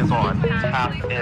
is on. Tap in. What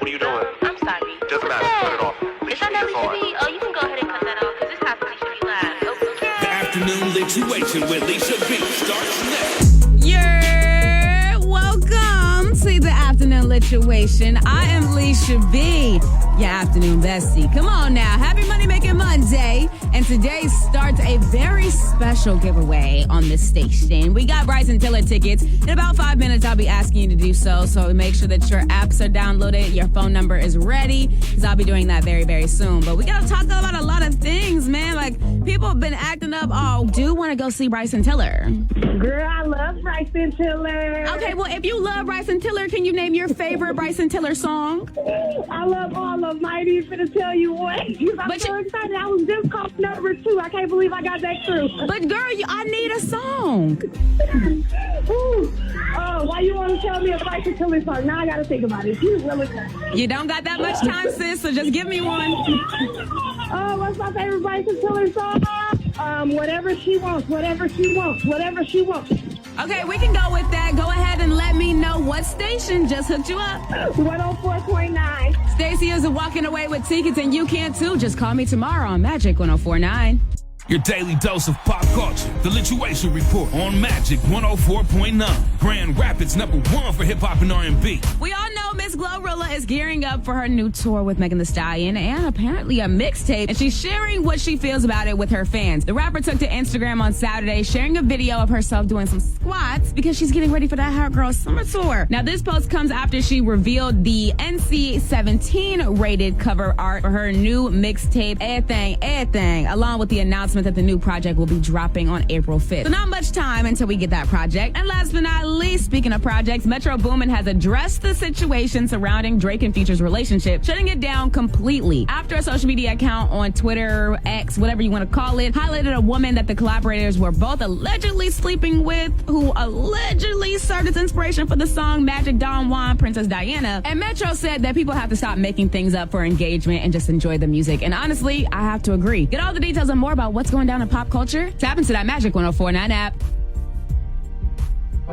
are you doing? I'm sorry. Doesn't matter. Turn it off. Is that not Lisha B? Oh, you can go ahead and cut that off because it's not Lisha B live. Okay. The Afternoon Lituation with Lisha B starts next. You're welcome to the Afternoon Lituation. I am Lisha B, your afternoon bestie. Come on now. Happy Money Making Monday. And today starts a very special giveaway on this station. We got Bryson Tiller tickets. In about 5 minutes, I'll be asking you to do so. So make sure that your apps are downloaded, your phone number is ready, because I'll be doing that very, very soon. But we got to talk about a lot of things, man. Like, people have been acting up. Oh, do want to go see Bryson Tiller. Girl, I love Bryson Tiller. Okay, well, if you love Bryson Tiller, can you name your favorite Bryson Tiller song? I love all of them. I ain't even finna tell you what. I'm so excited. I was just called number 2. I can't believe I got that through. But girl, I need a song. Ooh. Oh, why you want to tell me a Bryson Tiller song? Now I got to think about it. You really good. You don't got that much time, sis, so just give me one. Oh, what's my favorite Bryson Tiller song? Whatever she wants, whatever she wants, whatever she wants. Okay, we can go with that. Go ahead and let me know what station just hooked you up. 104.9. Stacey is walking away with tickets, and you can too. Just call me tomorrow on Magic 104.9. Your daily dose of pop culture. The Lituation Report on Magic 104.9. Grand Rapids #1 for hip hop and R&B. We all know Miss Glorilla is gearing up for her new tour with Megan Thee Stallion and apparently a mixtape, and she's sharing what she feels about it with her fans. The rapper took to Instagram on Saturday, sharing a video of herself doing some squats because she's getting ready for that Hot Girl Summer Tour. Now, this post comes after she revealed the NC-17 rated cover art for her new mixtape, Everything, along with the announcement that the new project will be dropping on April 5th. So not much time until we get that project. And last but not least, speaking of projects, Metro Boomin has addressed the situation surrounding Drake and Future's relationship, shutting it down completely. After a social media account on Twitter, X, whatever you want to call it, highlighted a woman that the collaborators were both allegedly sleeping with, who allegedly served as inspiration for the song Magic Don Juan, Princess Diana. And Metro said that people have to stop making things up for engagement and just enjoy the music. And honestly, I have to agree. Get all the details and more about what's going down in pop culture? Tap into that Magic 104.9 app.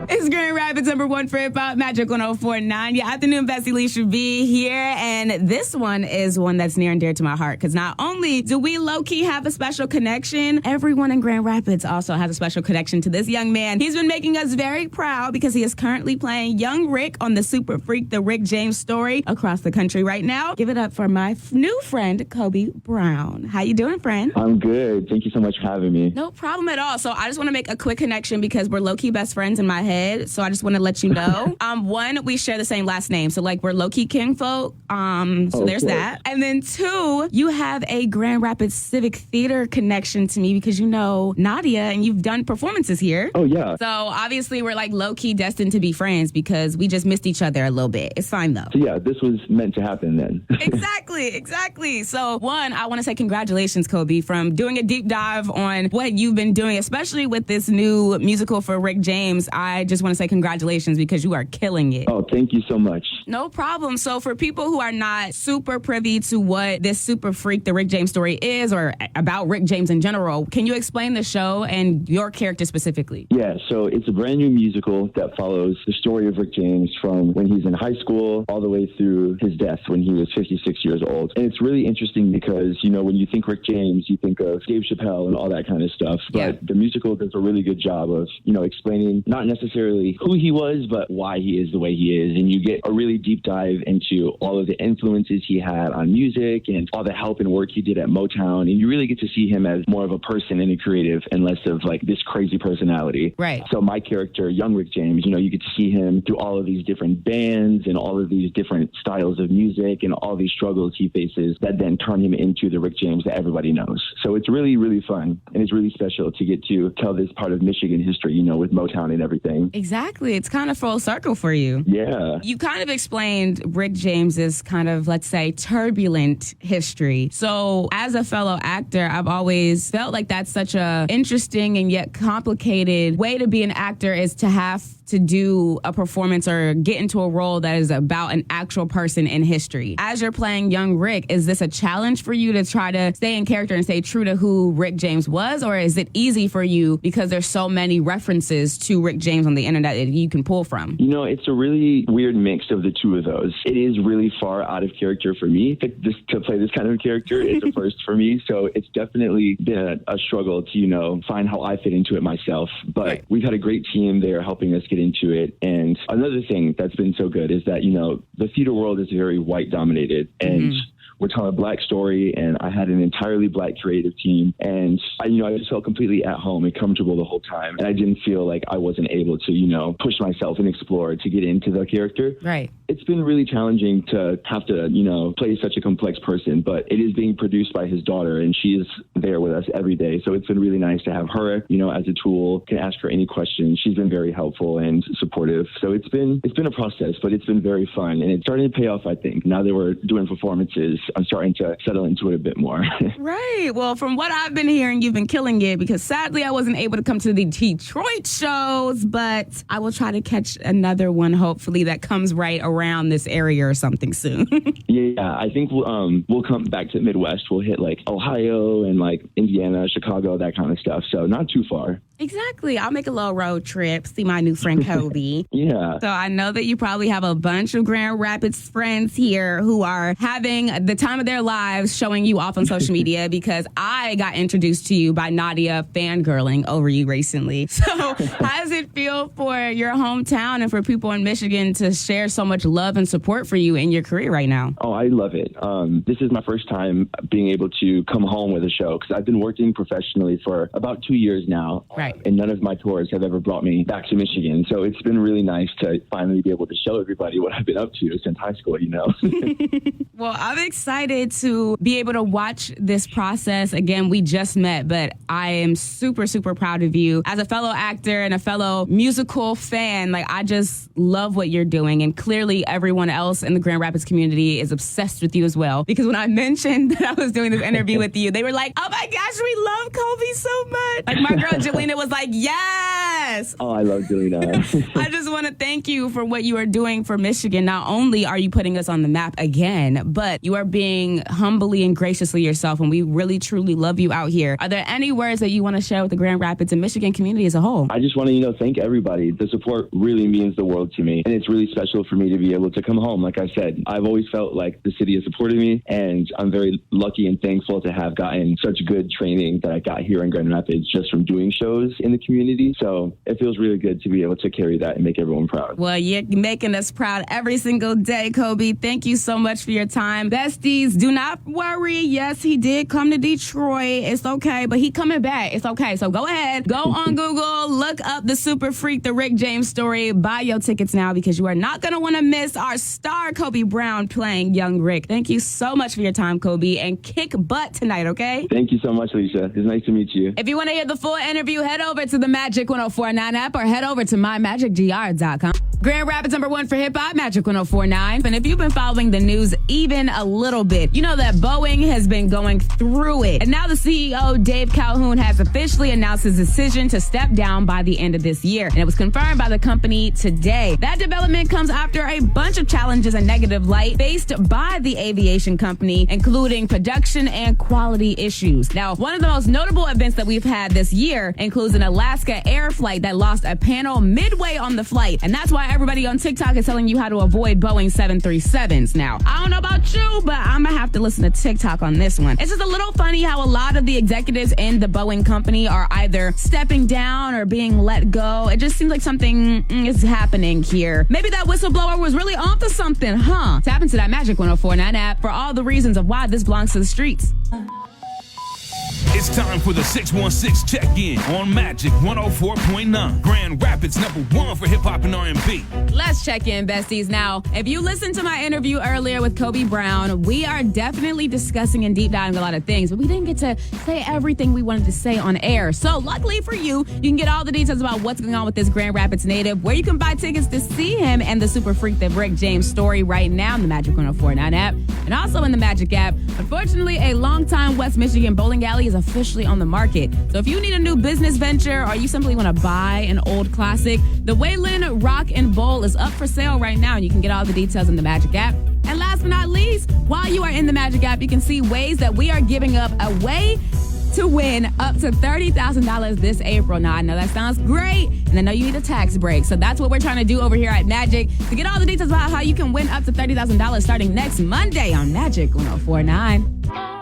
It's Grand Rapids #1 for hip hop, Magic 104.9. Your afternoon bestie Lisha B here, and this one is one that's near and dear to my heart because not only do we low-key have a special connection, everyone in Grand Rapids also has a special connection to this young man. He's been making us very proud because he is currently playing young Rick on the Super Freak, the Rick James story across the country right now. Give it up for my new friend, Kobe Brown. How you doing, friend? I'm good. Thank you so much for having me. No problem at all. So I just want to make a quick connection because we're low-key best friends in my head. So I just want to let you know. One, we share the same last name. So like we're low-key kinfolk. So there's that. And then 2, you have a Grand Rapids Civic Theater connection to me because you know Nadia and you've done performances here. Oh, yeah. So obviously we're like low-key destined to be friends because we just missed each other a little bit. It's fine though. So yeah, this was meant to happen then. Exactly. So one, I want to say congratulations, Kobe, from doing a deep dive on what you've been doing, especially with this new musical for Rick James. I just want to say congratulations because you are killing it. Oh, thank you so much. No problem. So for people who are not super privy to what this Super Freak, the Rick James story is, or about Rick James in general, can you explain the show and your character specifically? Yeah, so it's a brand new musical that follows the story of Rick James from when he's in high school all the way through his death when he was 56 years old. And it's really interesting because, you know, when you think Rick James, you think of Dave Chappelle and all that kind of stuff. But the musical does a really good job of, you know, explaining not necessarily who he was, but why he is the way he is. And you get a really deep dive into all of the influences he had on music and all the help and work he did at Motown. And you really get to see him as more of a person and a creative and less of like this crazy personality. Right. So my character, young Rick James, you know, you get to see him through all of these different bands and all of these different styles of music and all these struggles he faces that then turn him into the Rick James that everybody knows. So it's really, really fun. And it's really special to get to tell this part of Michigan history, you know, with Motown and everything. Exactly. It's kind of full circle for you. Yeah. You kind of explained Rick James's kind of, let's say, turbulent history. So as a fellow actor, I've always felt like that's such a interesting and yet complicated way to be an actor, is to have to do a performance or get into a role that is about an actual person in history. As you're playing young Rick, is this a challenge for you to try to stay in character and stay true to who Rick James was? Or is it easy for you because there's so many references to Rick James names on the internet that you can pull from? You know, it's a really weird mix of the two of those. It is really far out of character for me to play this kind of character. It's a first for me. So it's definitely been a struggle to, you know, find how I fit into it myself. But we've had a great team. They are helping us get into it. And another thing that's been so good is that, you know, the theater world is very white dominated, and we're telling a Black story, and I had an entirely Black creative team, and I just felt completely at home and comfortable the whole time, and I didn't feel like I wasn't able to, you know, push myself and explore to get into the character. Right. It's been really challenging to have to, you know, play such a complex person, but it is being produced by his daughter, and she is there with us every day, so it's been really nice to have her, you know, as a tool. Can ask her any questions. She's been very helpful and supportive, so it's been a process, but it's been very fun, and it's starting to pay off, I think. Now that we're doing performances, I'm starting to settle into it a bit more. Right. Well, from what I've been hearing, you've been killing it, because sadly I wasn't able to come to the Detroit shows, but I will try to catch another one, hopefully, that comes right around this area or something soon. Yeah, I think we'll come back to the Midwest. We'll hit like Ohio and like Indiana, Chicago, that kind of stuff. So not too far. Exactly. I'll make a little road trip, see my new friend Kobe. Yeah. So I know that you probably have a bunch of Grand Rapids friends here who are having the time of their lives showing you off on social media, because I got introduced to you by Nadia fangirling over you recently. So how does it feel for your hometown and for people in Michigan to share so much love and support for you in your career right now? Oh, I love it. This is my first time being able to come home with a show, because I've been working professionally for about 2 years now. Right. And none of my tours have ever brought me back to Michigan. So it's been really nice to finally be able to show everybody what I've been up to since high school, you know. Well, I'm excited to be able to watch this process. Again, we just met, but I am super, super proud of you. As a fellow actor and a fellow musical fan, like, I just love what you're doing. And clearly everyone else in the Grand Rapids community is obsessed with you as well. Because when I mentioned that I was doing this interview with you, they were like, oh my gosh, we love Kobe so much. Like, my girl Jelena was like, yes. Oh, I love doing that. I just want to thank you for what you are doing for Michigan. Not only are you putting us on the map again, but you are being humbly and graciously yourself, and we really, truly love you out here. Are there any words that you want to share with the Grand Rapids and Michigan community as a whole? I just want to, thank everybody. The support really means the world to me, and it's really special for me to be able to come home. Like I said, I've always felt like the city has supported me, and I'm very lucky and thankful to have gotten such good training that I got here in Grand Rapids just from doing shows in the community. So it feels really good to be able to carry that and make everyone proud. Well, you're making us proud every single day, Kobe. Thank you so much for your time. Besties, do not worry. Yes, he did come to Detroit. It's okay, but he coming back. It's okay. So go ahead, go on Google, look up the Super Freak, the Rick James story. Buy your tickets now, because you are not going to want to miss our star Kobe Brown playing young Rick. Thank you so much for your time, Kobe, and kick butt tonight, okay? Thank you so much, Lisha. It's nice to meet you. If you want to hear the full interview, head over to the Magic 104.9 app or head over to mymagicgr.com. Grand Rapids #1 for hip hop, Magic 104.9. And if you've been following the news even a little bit, you know that Boeing has been going through it. And now the CEO, Dave Calhoun, has officially announced his decision to step down by the end of this year. And it was confirmed by the company today. That development comes after a bunch of challenges and negative light faced by the aviation company, including production and quality issues. Now, one of the most notable events that we've had this year includes an Alaska Air flight that lost a panel midway on the flight. And that's why everybody on TikTok is telling you how to avoid Boeing 737s. Now, I don't know about you, but I'm gonna have to listen to TikTok on this one. It's just a little funny how a lot of the executives in the Boeing company are either stepping down or being let go. It just seems like something is happening here. Maybe that whistleblower was really onto something, huh? Tap into that Magic 104.9 app for all the reasons of why this belongs to the streets. It's time for the 616 check-in on Magic 104.9. Grand Rapids #1 for hip-hop and R&B. Let's check in, besties. Now, if you listened to my interview earlier with Kobe Brown, we are definitely discussing and deep diving a lot of things, but we didn't get to say everything we wanted to say on air. So luckily for you, you can get all the details about what's going on with this Grand Rapids native, where you can buy tickets to see him and the Super Freak, the Rick James story right now in the Magic 104.9 app and also in the Magic app. Unfortunately, a longtime West Michigan bowling alley is officially on the market. So if you need a new business venture or you simply want to buy an old classic, the Wayland Rock and Bowl is up for sale right now, and you can get all the details in the Magic app. And last but not least, while you are in the Magic app, you can see ways that we are giving up away to win up to $30,000 this April. Now, I know that sounds great, and I know you need a tax break. So that's what we're trying to do over here at Magic. To get all the details about how you can win up to $30,000 starting next Monday on Magic 104.9.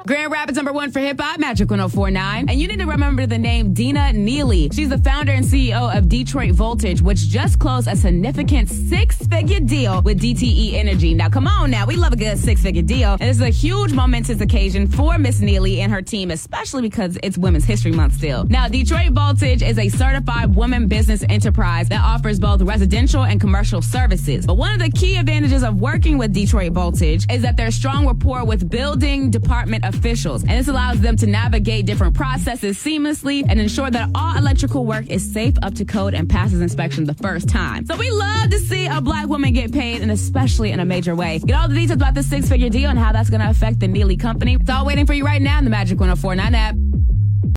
Grand Rapids #1 for hip-hop, Magic 104.9. And you need to remember the name Dina Neely. She's the founder and CEO of Detroit Voltage, which just closed a significant six-figure deal with DTE Energy. Now, come on now. We love a good six-figure deal. And this is a huge momentous occasion for Miss Neely and her team, especially because it's Women's History Month still. Now, Detroit Voltage is a certified women business enterprise that offers both residential and commercial services. But one of the key advantages of working with Detroit Voltage is that there's strong rapport with building department officials, and this allows them to navigate different processes seamlessly and ensure that all electrical work is safe, up to code, and passes inspection the first time. So we love to see a black woman get paid, and especially in a major way. Get all the details about this six-figure deal and how that's going to affect the Neely Company. It's all waiting for you right now in the Magic 104.9 app.